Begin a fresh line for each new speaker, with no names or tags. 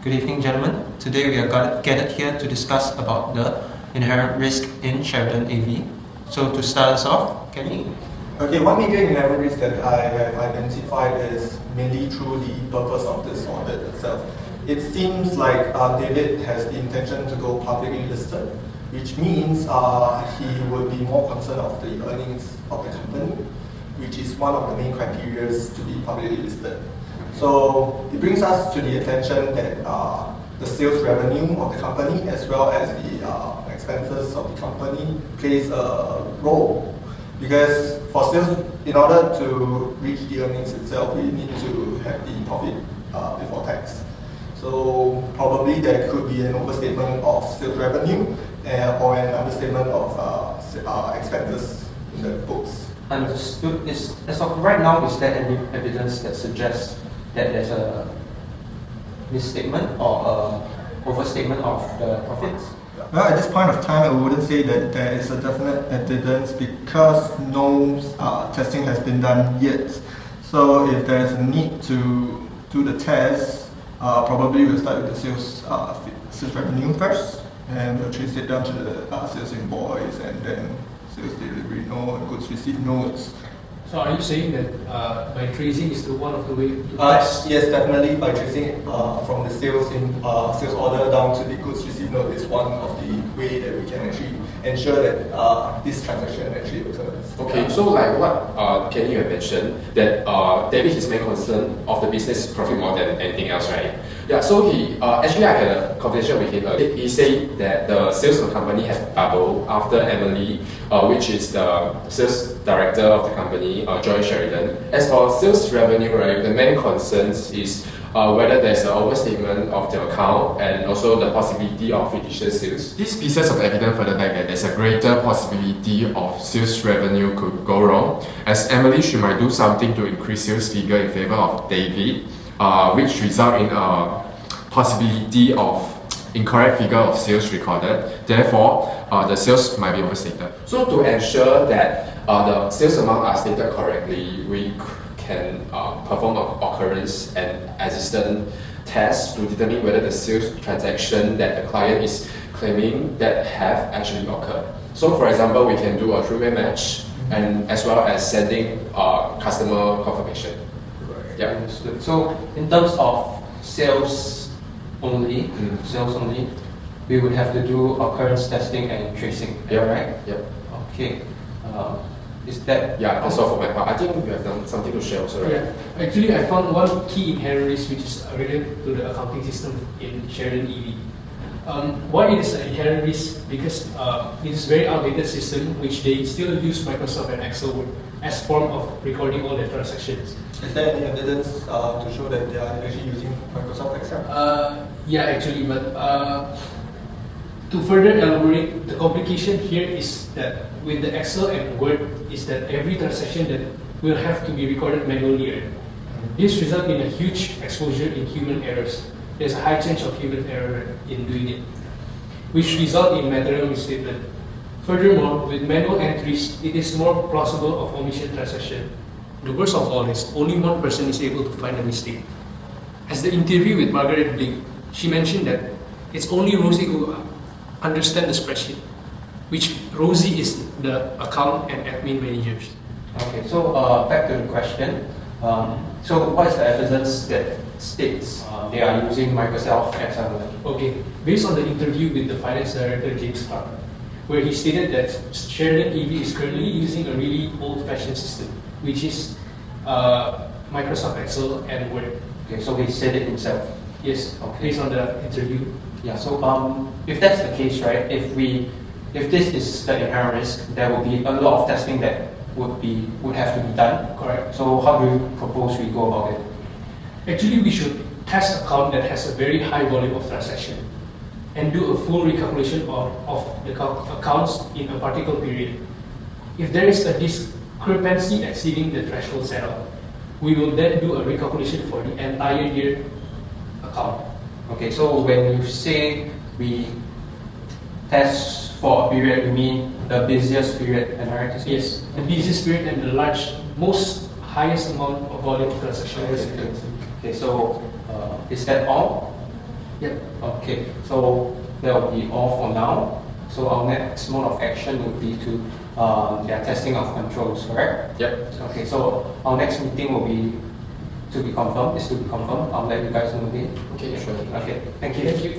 Good evening, gentlemen. Today we are gathered here to discuss about the inherent risk in Sheridan AV. So to start us off, Kenny?
Okay, one major inherent risk that I have identified is mainly through the purpose of this audit itself. It seems like David has the intention to go publicly listed, which means he would be more concerned of the earnings of the company, which is one of the main criteria to be publicly listed. So it brings us to the attention that the sales revenue of the company as well as the expenses of the company plays a role. Because for sales, in order to reach the earnings itself, we need to have the profit before tax. So probably there could be an overstatement of sales revenue or an understatement of expenses in the books.
Understood. As of right now, is there any evidence that suggests that there's a misstatement or overstatement of the profits?
Well, at this point of time, I wouldn't say that there is a definite evidence because no testing has been done yet. So if there's a need to do the test, probably we'll start with the sales revenue first, and we'll trace it down to the sales invoice and then sales delivery note, goods received notes.
So are you saying that by tracing is one of the ways to test?
Yes, definitely. By tracing it from the sales order down to the goods received note is one of the way that we can actually ensure that this transaction actually occurs.
Okay, so like what Kenny had mentioned, that David is main concern of the business profit more than anything else, right? Yeah, so he actually I had a conversation with him. He said that the sales of the company has doubled after Emily, which is the sales director of the company, joined Sheridan. As for sales revenue, right, the main concerns is whether there's an overstatement of the account and also the possibility of fictitious sales. These pieces of evidence further back that there's a greater possibility of sales revenue could go wrong, as Emily she might do something to increase sales figure in favor of David, which result in a possibility of incorrect figure of sales recorded. Therefore, the sales might be overstated. So to ensure that the sales amount are stated correctly, we can perform an occurrence and existence test to determine whether the sales transaction that the client is claiming that have actually occurred. So for example, we can do a three-way match and as well as sending customer confirmation.
Right.
Yeah.
Understood. So in terms of sales only, we would have to do occurrence testing and tracing.
Yeah.
Right?
Yep.
Okay. Is that?
Yeah, that's all for my part. I think you have done something to share also, right?
Yeah. Actually, I found one key inherent risk which is related to the accounting system in Sheridan EV. Why it is an inherent risk? Because it is a very outdated system which they still use Microsoft and Excel Word as form of recording all their transactions.
Is there any evidence to show that they are actually using Microsoft Excel?
Yeah, actually, but to further elaborate, the complication here is that with the Excel and Word is that every transaction that will have to be recorded manually. This results in a huge exposure in human errors. There's a high chance of human error in doing it, which result in material misstatement. Furthermore, with manual entries, it is more plausible of omission transaction. The worst of all is only one person is able to find a mistake. As the interview with Margaret Blake, she mentioned that it's only Rosie who understands the spreadsheet, which Rosie is the account and admin managers.
Okay, so back to the question. So what is the evidence that states they are using Microsoft Excel?
Okay, based on the interview with the finance director James Clark, where he stated that Sheridan EV is currently using a really old-fashioned system, which is Microsoft Excel and Word.
Okay, so he said it himself.
Yes,
Okay.
based on the interview.
Yeah. So if that's the case, right? If this is the inherent risk, there will be a lot of testing that would have to be done.
Correct.
So how do you propose we go about it?
Actually, we should test account that has a very high volume of transaction and do a full recalculation of the accounts in a particular period. If there is a discrepancy exceeding the threshold set up, we will then do a recalculation for the entire year account.
Okay, so when you say we test for a period, you mean the busiest period, am I right to say?
Yes, the busiest period and the most highest amount of volume of transaction.
Okay, so is that all?
Yep.
Okay, so that will be all for now. So our next mode of action would be to testing of controls, correct?
Yep.
Okay, so our next meeting will be to be confirmed. I'll let you guys know again.
Okay, sure.
Okay, thank you.
Thank you.